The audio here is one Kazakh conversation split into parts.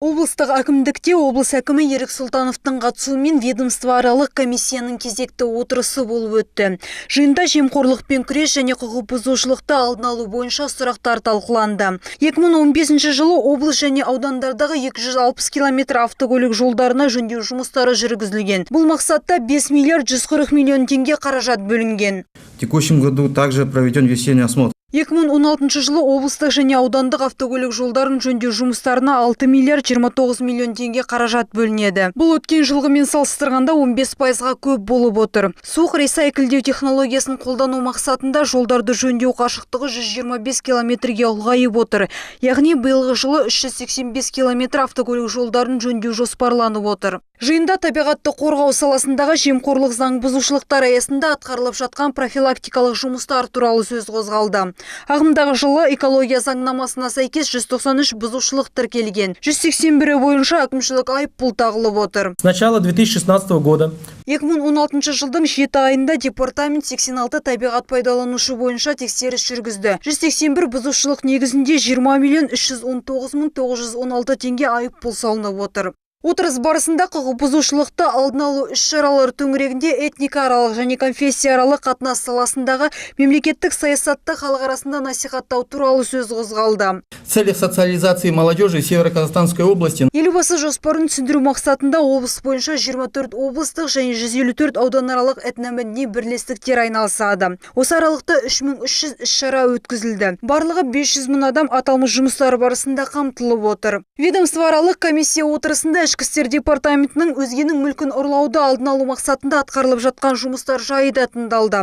Облыстық әкімдікте облыс әкімі Ерік Сұлтановтың қатысуымен ведомствоаралық комиссияның кезекті отырысы болып өтті. Жиында жемқорлықпен күрес және құқық бұзушылықты алдын алу бойынша сұрақтар талқыланды. 2015 жылы облыс және аудандардағы 260 км автокөлік жолдарына жөндеу жұмыстары жүргізілген. Бұл мақсатта 5 миллиард 140 миллион теңге қаражат бөлінген. В текущем году также проведен весенний осмотр. 2016 жылы облыстық және аудандық автокөлік жолдарын жөндеу жұмыстарына 6 миллиард 29 миллион теңге қаражат бөлінеді. Бұл өткен жылғымен салыстырғанда 15%-ға көп болып отыр. Суық ресайклдеу технологиясын қолдану мақсатында жолдарды жөндеу қашықтығы 125 километрге ұлғайып отыр. Яғни биылғы жылы 385 километр автокөлік жолдарын жөндеу жоспарланып отыр. Жиында табиғатты қорғау саласындағы жемқорлық заң бұзушылықтар аясында атқарылып жатқан профилактикалық жұмыстар туралы сөз қозғалды. Ағымдағы жылы экология заңнамасына сәйкес 193 бұзушылық тіркелген. 181 бойынша әкімшілік айыппұл тағылып отыр. С начала 2016 года 2016 жылдың 7 айында департамент 86 табиғат пайдаланушы бойынша тексеріс жүргізді. 181 бұзушылық негізінде 20 миллион 319 мың 916 теңге айыппұл салынып отыр. Отырыс барысында құқық бұзушылықты алдын алу іс-шаралары төңірегінде этникааралық және конфессияаралық қатынас саласындағы мемлекеттік саясатты халық арасында насихаттау туралы сөз қозғалды. в целях социализации молодежи Северо-Казахстанской области Елбасы жоспарын түсіндіру мақсатында облыс бойынша 24 облыстық және 154 ауданаралық этномәдени бірлестіктер айналысады. Осы аралықта 3300 іс-шара өткізілді. Барлығы 500 мың адам аталмыш жұмыстар барысында қамтылып отыр. Ведомствоаралық комиссия отырысында Ішкі істер департаментінің өзгенің мүлкін ұрлауды алдын алу мақсатында атқарылып жатқан жұмыстар жайы да тыңдалды.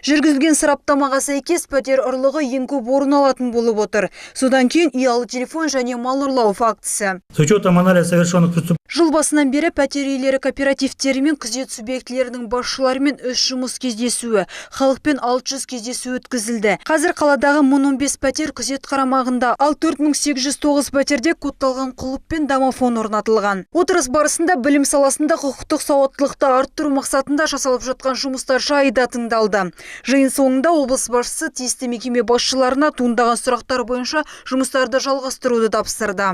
Жүргізілген сараптамаға сәйкес пәтер ұрлығы ең көп орын алатын болып отыр. Содан кейін ұялы телефон және мал ұрлау фактісі. с учетом анализа совершенных преступлений Жыл басынан бері пәтер иелері кооперативтері мен күзет субъектілерінің басшыларымен 3 жұмыс кездесуі, халықпен 600 кездесу өткізілді. Қазір қаладағы 1015 пәтер күзет қарамағында, ал 4809 пәтерде кодталған құлып пен домофон орнатылған. Отырыс барысында білім саласында құқықтық сауаттылықты арттыру мақсатында жасалып жатқан жұмыстар жайы да тыңдалды. Жиын соңында облыс басшысы тиісті мекеме басшыларына туындаған сұрақтар бойынша жұмыстарды жалғастыруды тапсырды.